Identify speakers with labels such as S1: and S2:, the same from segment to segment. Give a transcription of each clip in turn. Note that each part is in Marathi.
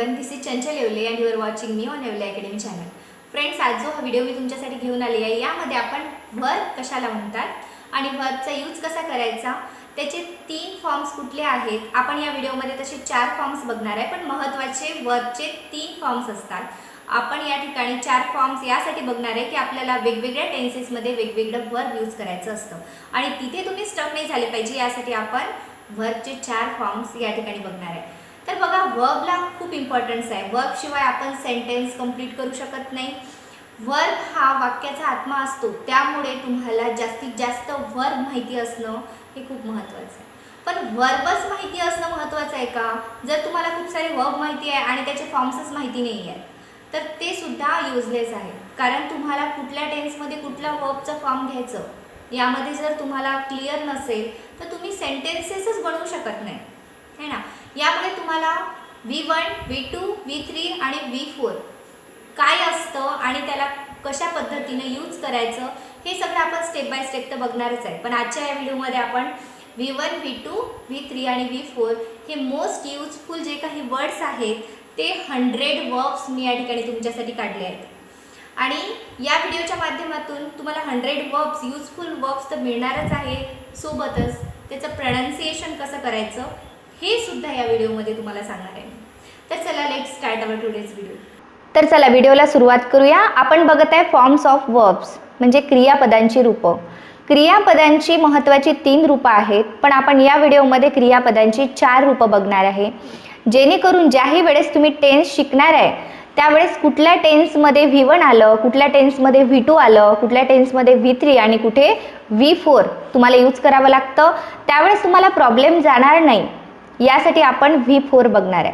S1: everyone, this is Chanchal Yevle and you are watching me on Yevle Academy channel. Friends, आज जो हा व्हिडिओ मी तुमच्यासाठी घेऊन आली आहे यामध्ये आपण वर्ब कशाला म्हणतात आणि वर्बचा यूज कसा करायचा, त्याचे 3 फॉर्म्स कुठले आहेत. आपण या व्हिडिओमध्ये तसे 4 फॉर्म्स बघणार आहे, पण महत्त्वाचे वर्बचे 3 फॉर्म्स असतात. आपण या ठिकाणी 4 फॉर्म्स यासाठी बघणार आहे की आपल्याला वेगवेगळ्या टेन्सेसमध्ये वेगवेगळं वर्ब यूज करायचं असतं आणि तिथे तुम्ही स्टक नाही झाले पाहिजे यासाठी आपण वर्बचे 4 फॉर्म्स या ठिकाणी बघणार आहे. तर बघा, वर्बला खूप इम्पॉर्टन्स आहे. वर्ब शिवाय आपण सेंटेन्स कंप्लीट करू शकत नाही. वर्ब हा वाक्याचा आत्मा असतो, त्यामुळे तुम्हाला जास्तीत जास्त वर्ब माहिती असणं हे खूप महत्त्वाचं आहे. पण वर्बच माहिती असणं महत्त्वाचं आहे का? जर तुम्हाला खूप सारे वर्ब माहिती आहे आणि त्याचे फॉर्म्सच माहिती नाही आहेत तर ते सुद्धा युजलेस आहे. कारण तुम्हाला कुठल्या टेन्समध्ये कुठला वर्बचा फॉर्म घ्यायचं यामध्ये जर तुम्हाला क्लिअर नसेल तर तुम्ही सेंटेन्सेसच बनवू शकत नाही, है ना. यामुळे तुम्हाला V1, V2, V3 आणि V4 काय असतं आणि त्याला कशा पद्धतीने यूज करायचं हे सगळं आपण स्टेप बाय स्टेप तर बघणारच आहे. पण आजच्या या व्हिडिओमध्ये आपण V1, V2, V3 आणि V4 हे मोस्ट यूजफुल जे काही वर्ड्स आहेत ते 100 वर्ब्स मी या ठिकाणी तुमच्यासाठी काढले आहेत. आणि या व्हिडिओच्या माध्यमातून तुम्हाला 100 वर्ब्स, यूजफुल वर्ब्स तर मिळणारच आहे, सोबतच त्याचं प्रोनाउन्सिएशन कसं करायचं हे सुद्धा या व्हिडिओमध्ये तुम्हाला सांगणार आहे. तर चला, let's start our today's video. तर चला व्हिडिओला सुरुवात करूया. आपण बघत आहे फॉर्म्स ऑफ वर्ब्स म्हणजे क्रियापदांची रूपं. क्रियापदांची महत्त्वाची 3 रूपं आहेत, पण आपण या व्हिडिओमध्ये क्रियापदांची 4 रूपं बघणार आहे. जेणेकरून ज्याही वेळेस तुम्ही टेन्स शिकणार आहे त्यावेळेस कुठल्या टेन्समध्ये V1 आलं, कुठल्या टेन्समध्ये V2 आलं, कुठल्या टेन्समध्ये V3 आणि कुठे V4 तुम्हाला यूज करावं लागतं, त्यावेळेस तुम्हाला प्रॉब्लेम जाणार नाही. यासाठी आपण V4 बघणार आहे.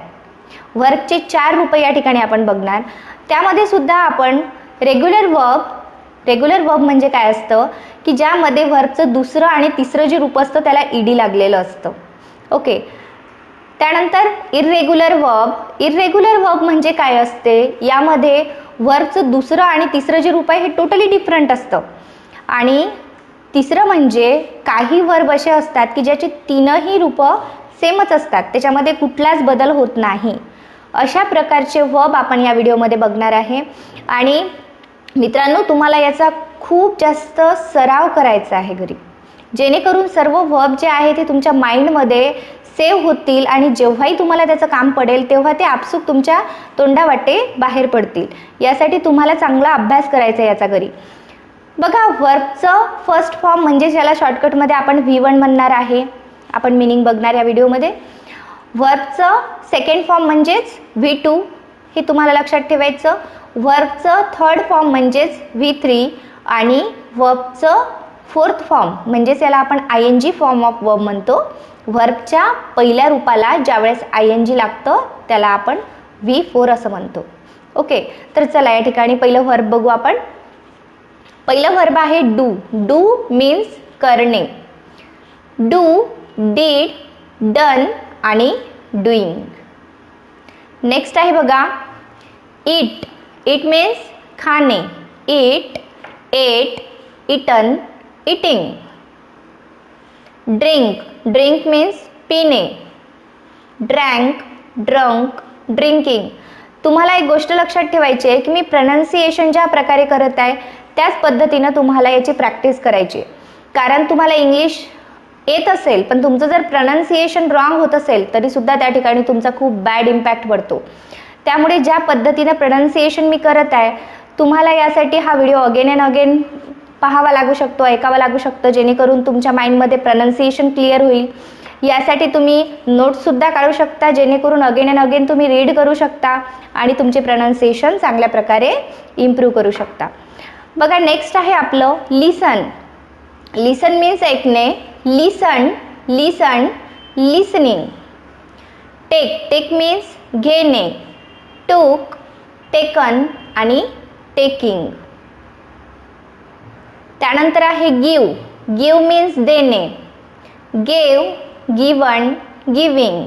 S1: वर्बचे 4 रूपं या ठिकाणी आपण बघणार. त्यामध्ये सुद्धा आपण रेग्युलर वर्ब म्हणजे काय असतं की ज्यामध्ये वर्बचं दुसरं आणि तिसरं जे रूप असतं त्याला ईडी लागलेलं असतं. ओके. त्यानंतर इर्रेग्युलर वर्ब म्हणजे काय असते, यामध्ये वर्बचं दुसरं आणि तिसरं जे रूप आहे हे टोटली डिफरंट असतं. आणि तिसरं म्हणजे काही वर्ब असे असतात की ज्याची 3ही रूपं सेमच असतात, त्याच्यामध्ये कुठलाच बदल होत नाही. अशा प्रकारचे वर्ब आपण या व्हिडिओमध्ये बघणार आहे. आणि मित्रांनो, तुम्हाला याचा खूप जास्त सराव करायचा आहे घरी, जेणेकरून सर्व वर्ब जे आहे ते तुमच्या माइंडमध्ये सेव्ह होतील आणि जेव्हाही तुम्हाला त्याचं काम पडेल तेव्हा ते आपसूक तुमच्या तोंडावाटे बाहेर पडतील. यासाठी तुम्हाला चांगला अभ्यास करायचा आहे याचा घरी. बघा, वर्बचं फर्स्ट फॉर्म म्हणजे ज्याला शॉर्टकटमध्ये आपण V1 म्हणणार आहे, आपण मिनिंग बघणार या व्हिडिओमध्ये. वर्बचं सेकंड फॉर्म म्हणजेच V2, हे तुम्हाला लक्षात ठेवायचं. वर्बचं थर्ड फॉर्म म्हणजेच V3 आणि वर्बचं फोर्थ फॉर्म म्हणजेच याला आपण ING फॉर्म ऑफ वर्ब म्हणतो. वर्बच्या पहिल्या रूपाला ज्यावेळेस ING लागतं त्याला आपण V4 असं म्हणतो. ओके. तर चला या ठिकाणी पहिलं वर्ब बघू आपण. पहिलं वर्ब आहे डू. डू मीन्स करणे. डू, डीड, डन आणि डुईंग. नेक्स्ट आहे बघा इट. इट मीन्स खाणे. Eat, ate, eaten, eating. Drink. Drink means पिणे. Drank, drunk, drinking. तुम्हाला एक गोष्ट लक्षात ठेवायची आहे की मी प्रोनाउन्सिएशन ज्या प्रकारे करत आहे त्याच पद्धतीनं तुम्हाला याची प्रॅक्टिस करायची. कारण तुम्हाला इंग्लिश येत असेल पण तुमचं जर प्रोनाउन्सिएशन रॉंग होत असेल तरीसुद्धा त्या ठिकाणी तुमचा खूप बॅड इम्पॅक्ट पडतो. त्यामुळे ज्या पद्धतीनं प्रोनाउन्सिएशन मी करत आहे तुम्हाला यासाठी हा व्हिडिओ अगेन अँड अगेन पाहावा लागू शकतो, ऐकावा लागू शकतं, जेणेकरून तुमच्या माइंडमध्ये प्रोनाउन्सिएशन क्लिअर होईल. यासाठी तुम्ही नोट्ससुद्धा काढू शकता, जेणेकरून अगेन अँड अगेन तुम्ही रीड करू शकता आणि तुमचे प्रोनाउन्सिएशन चांगल्या प्रकारे इम्प्रूव्ह करू शकता. बघा, नेक्स्ट आहे आपलं लिसन. लिसन मीन्स ऐकणे. Listen, listen, listening. Take. Take means घेणे. टूक, टेकन आणि टेकिंग. त्यानंतर आहे गिव. गिव मीन्स देणे. Gave, given, giving.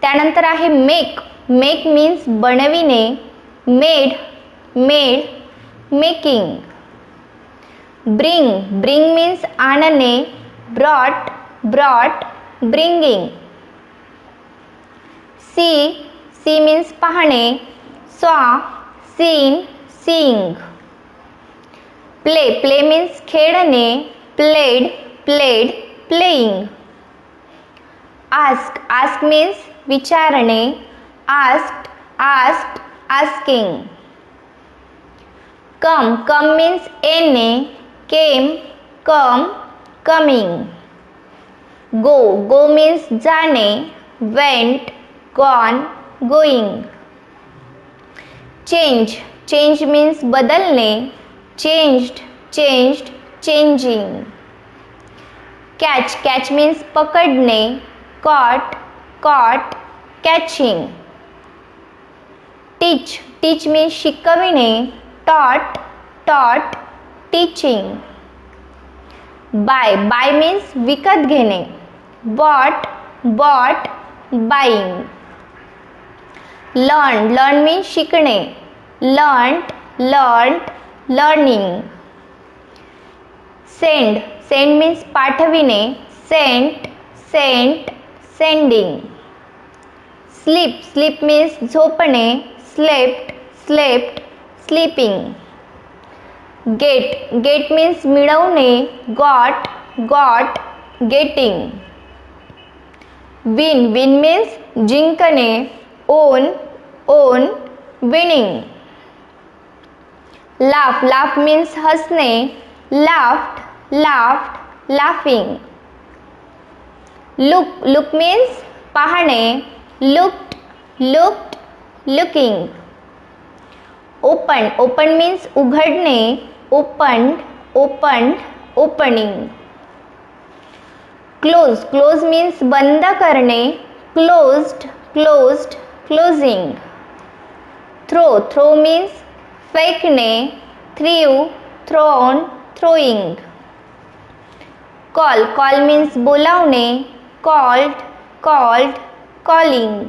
S1: त्यानंतर आहे मेक. मेक मीन्स बनविणे. Made, made, making. Bring. Bring means आणणे. Brought, brought, bringing. See, see means पाहणे, saw seen seeing. Play play means खेळणे, played played playing. Ask ask means विचारणे, asked asked asking. Come come means येणे, केम कम कमिंग. गो गो मीन्स जाणे, went gone going. Change change means बदलणे, changed changed changing. Catch catch means पकडणे, caught caught catching. Teach teach means शिकविणे, taught taught teaching. Buy buy means विकत घेणे, bought bought buying. Learn learn means शिकणे, learned learned learning. Send send means पाठविणे, sent sent sending. Sleep sleep means झोपणे, slept slept sleeping. Get get means मिळवणे, got got getting. Win win means जिंकणे, won won winning. Laugh laugh means हसणे, laughed laughed laughing. Look look means पाहणे, looked looked looking. Open open means उघडणे, opened opened opening. Close close means बंद करणे, closed closed closing. Throw throw means फेकणे, threw thrown throwing. Call call means बोलावणे, called called calling.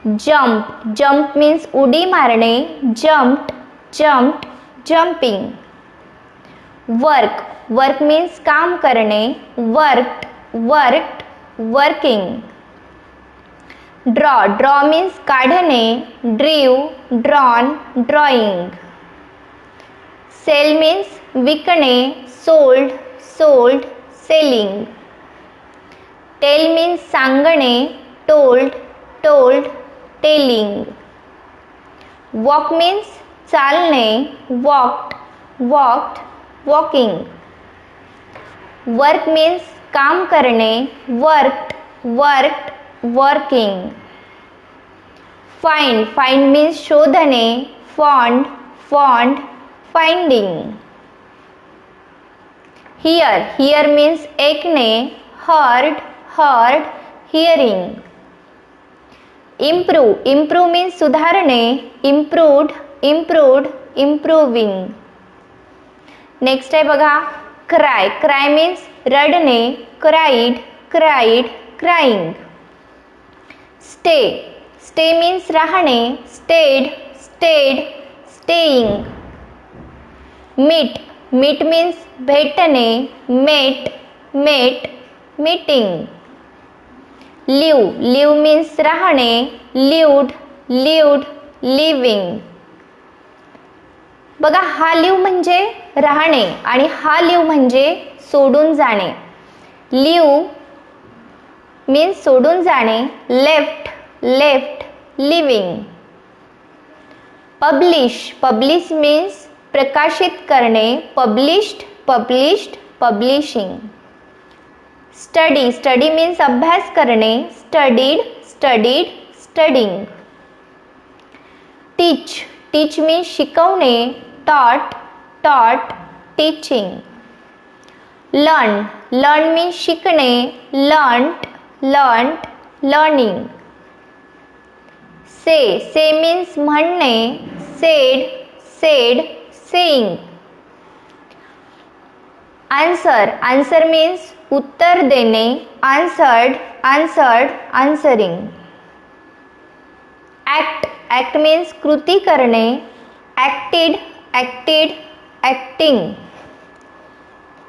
S1: Jump jump means उडी मारणे, jumped jumped jumping. Work work means काम करणे, worked worked working. Draw draw means काढणे, drew drawn drawing. Sell means विकणे, sold sold selling. Tell means सांगणे, told told telling. Walk means चालणे, walked walked walking. Work means काम करणे, worked worked working. Find find means शोधणे, found found finding. Hear hear means ऐकणे, heard heard hearing. Improve improve means सुधारणे, इम्प्रूव्ड इम्प्रूव्ड इम्प्रूविंग. नेक्स्ट आहे बघा, क्राय क्राय मीन्स रडणे, cried cried crying. Stay stay means राहणे, stayed stayed staying. Meet meet means भेटणे, met met meeting. Live live means राहणे, लिव्ड लिव्ड लिव्हिंग. बघा हा लिव म्हणजे राहणे आणि हा लिव म्हणजे सोडून जाणे. लिव मीन्स सोडून जाणे, left left living. Publish publish means प्रकाशित करणे, published published publishing. Study study means अभ्यास करणे, स्टडीड स्टडीड स्टडिंग. टीच टीच मीन्स शिकवणे, टॉट taught teaching. Learn learn means शिकणे, लर्न्ड लर्न्ड लर्निंग. से मीन्स म्हणणे, sed sed saying. Answer answer means उत्तर देणे, answered answered answering. Act act means कृती करणे, ॲक्टेड ॲक्टेड ॲक्टिंग.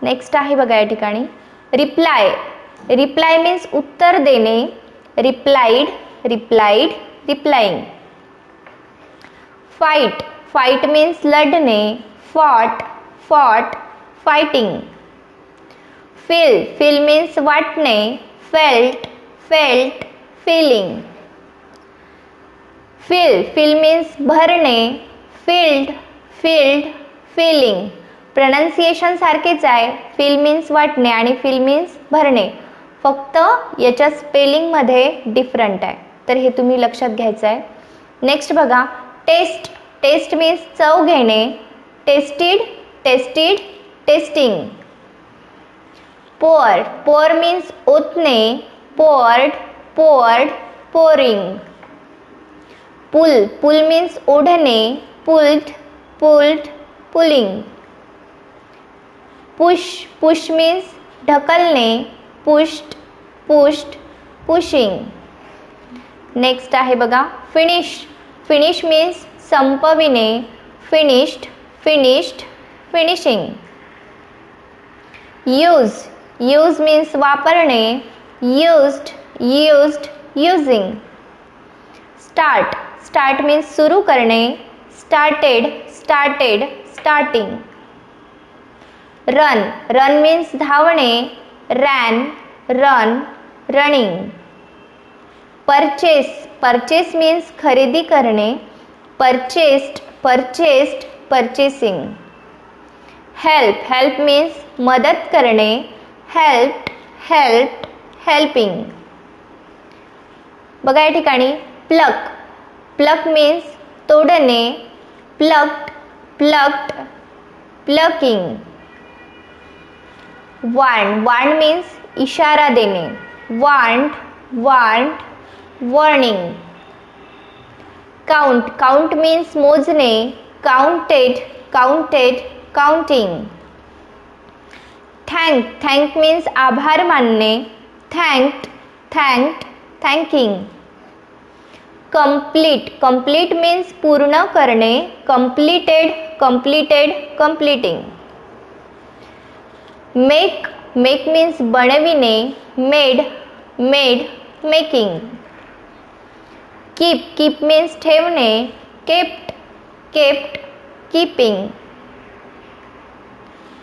S1: नेक्स्ट आहे बघा या ठिकाणी रिप्लाय रिप्लाय मीन्स उत्तर देणे, replied replied, replying. Fight, fight means लढणे. Fought, fought, fighting. Feel, feel means वाटणे. Felt, felt, feeling. Fill, feel means भरणे. Filled, filled, filling. प्रोनाउन्सिएशन सारखेच आहे. फील मीन्स वाटणे आणि फील मीन्स भरणे, फक्त याच्या स्पेलिंगमध्ये डिफरंट आहे, तर हे तुम्ही लक्षात घ्यायचं आहे. नेक्स्ट बघा, टेस्ट, टेस्ट मीन्स चव घेणे. Tasted, tasted, tasting. Pour, pour means ओतणे. Poured, poured, pouring. Pull, pull means ओढणे. Pulled, pulled, pulling. Push, push means ढकलणे. Pushed, pushed, pushing. नेक्स्ट आहे बघा, फिनिश, फिनिश मीन्स संपविणे. Finished, finished, finishing. Use, use means वापरणे. Used, used, using. Start, start means सुरू करणे. Started, started, starting. Run, run means धावणे. Ran, run, running. Purchase, purchase means खरेदी करणे. Purchased, purchased, purchasing. Help, help means मदत करणे. Helped, helped, helping. बघा या ठिकाणी प्लक, प्लक मीन्स तोडणे. Plucked, plucked, plucking. Want, want means इशारा देणे. Want, want, warning. Count, count means मोजणे. Counted, counted, counting. Thank, thank means आभार मानणे. थँक्ड, थँक्ड, थँकिंग. कंप्लीट, कंप्लीट मीन्स पूर्ण करणे. Completed, completed, completing. Make, make means बनविणे. Made, made, making. Keep, keep means ठेवणे. Kept, kept, keeping.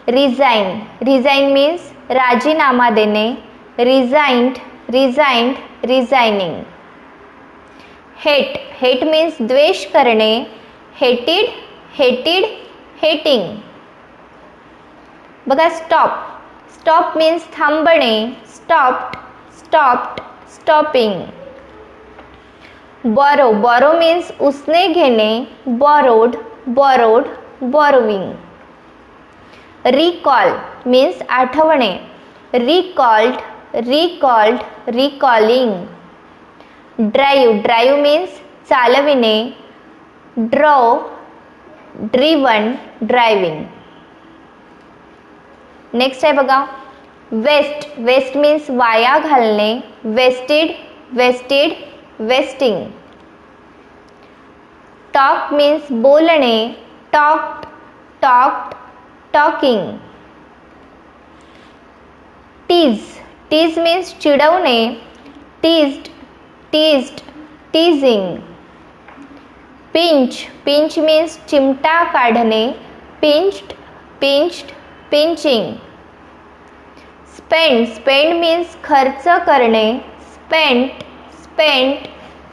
S1: Resign, resign means राजीनामा देणे. रिझाइंड, रिझाइंड, रिझायनिंग. हेट, हेट मीन्स द्वेष करणे. Hated, hated, hating. बघा स्टॉप, स्टॉप मीन्स थांबणे. Stopped, stopped, stopping. Borrow, borrow means उसने घेणे. Borrowed, borrowed, borrowing. Recall means आठवणे. Recalled, recalled, recalling. Drive, drive means चालविणे. Drove, driven, driving. नेक्स्ट आहे बघा वेस्ट, वेस्ट मीन्स वाया घालणे. Wasted, wasted, wasting. Talk means बोलणे. Talked, talked, talking. Tease, tease means चिडवणे. Teased, teased, teasing. Pinch, pinch means चिमटा काढणे. Pinched, pinched, pinching. Spend, spend means खर्च करणे. Spent, spent,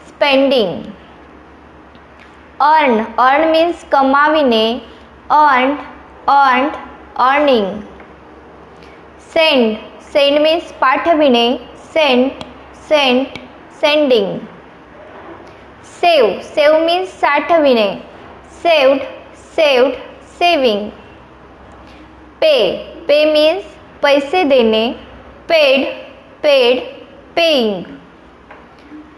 S1: spending. Earn, earn means कमाविणे. Earned, earned, earning. Send, send means पाठविणे. Sent, sent, sending. Save, save means साठविणे. Saved, saved, saving. Pay, pay means पैसे देणे. Paid, paid, paying.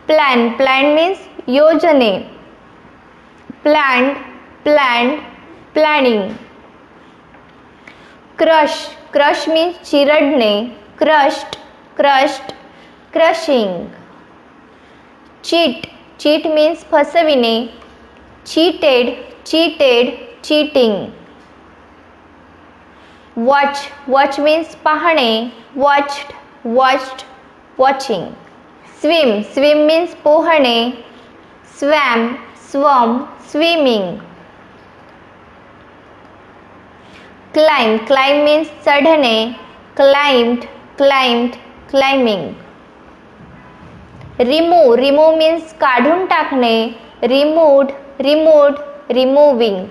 S1: Plan, plan means योजने. Planned, planned, planning. Crush, crush means चिरडणे. Crushed, crushed, crushing. Cheat, cheat means फसविणे. Cheated, cheated, cheating. Watch, watch means पाहणे. Watched, watched, watching. Swim, swim means पोहणे. Swam, swum, swimming. Climb, climb means चढणे. Climbed, climbed, climbing. Remove, remove means काढून टाकणे. Removed, removed, removing.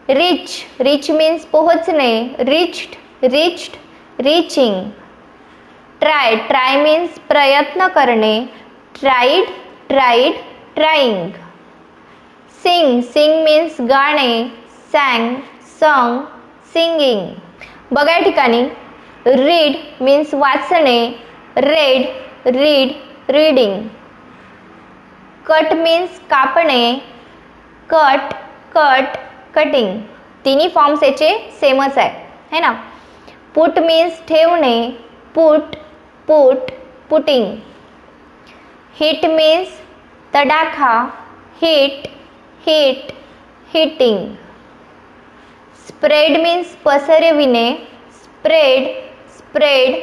S1: Reach, reach means पोहोचणे. Reached, reached, reaching. Try, try means प्रयत्न करणे. Tried, tried, trying. Sing, sing means गाणे. Sang, sung, singing. बघा या ठिकाणी रीड मीन्स वाचणे. Read, read, reading. Cut means कापणे. Cut, cut, cutting. तिन्ही फॉर्म्स याचे सेमच आहे है ना. पुट मीन्स ठेवणे. Put, put, putting. Hit means तडाखा. Hit, hit, heating. Spread means पसरविणे. Spread, spread,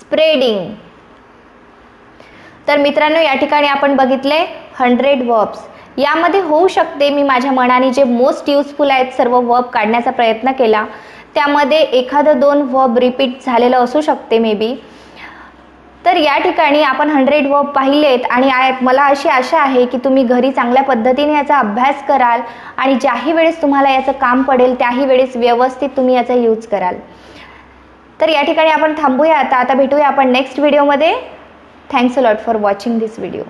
S1: spreading. तर मित्रांनो या ठिकाणी आपण बघितले 100 वर्ब्स. यामध्ये होऊ शकते मी माझ्या मनाने जे मोस्ट यूजफुल आहेत सर्व वर्ब काढण्याचा प्रयत्न केला, त्यामध्ये एखादं 2 वर्ब रिपीट झालेलं असू शकते मे बी. तर या ठिकाणी आपण 100 वर्ब पाहिलेत आणि मला अशी आशा आहे की तुम्ही घरी चांगल्या पद्धतीने याचा अभ्यास कराल आणि ज्याही वेळेस तुम्हाला याचं काम पडेल त्याही वेळेस व्यवस्थित तुम्ही याचा यूज कराल. तर या ठिकाणी आपण थांबूया आता भेटूया आपण नेक्स्ट व्हिडिओमध्ये. Thanks a lot for watching this video.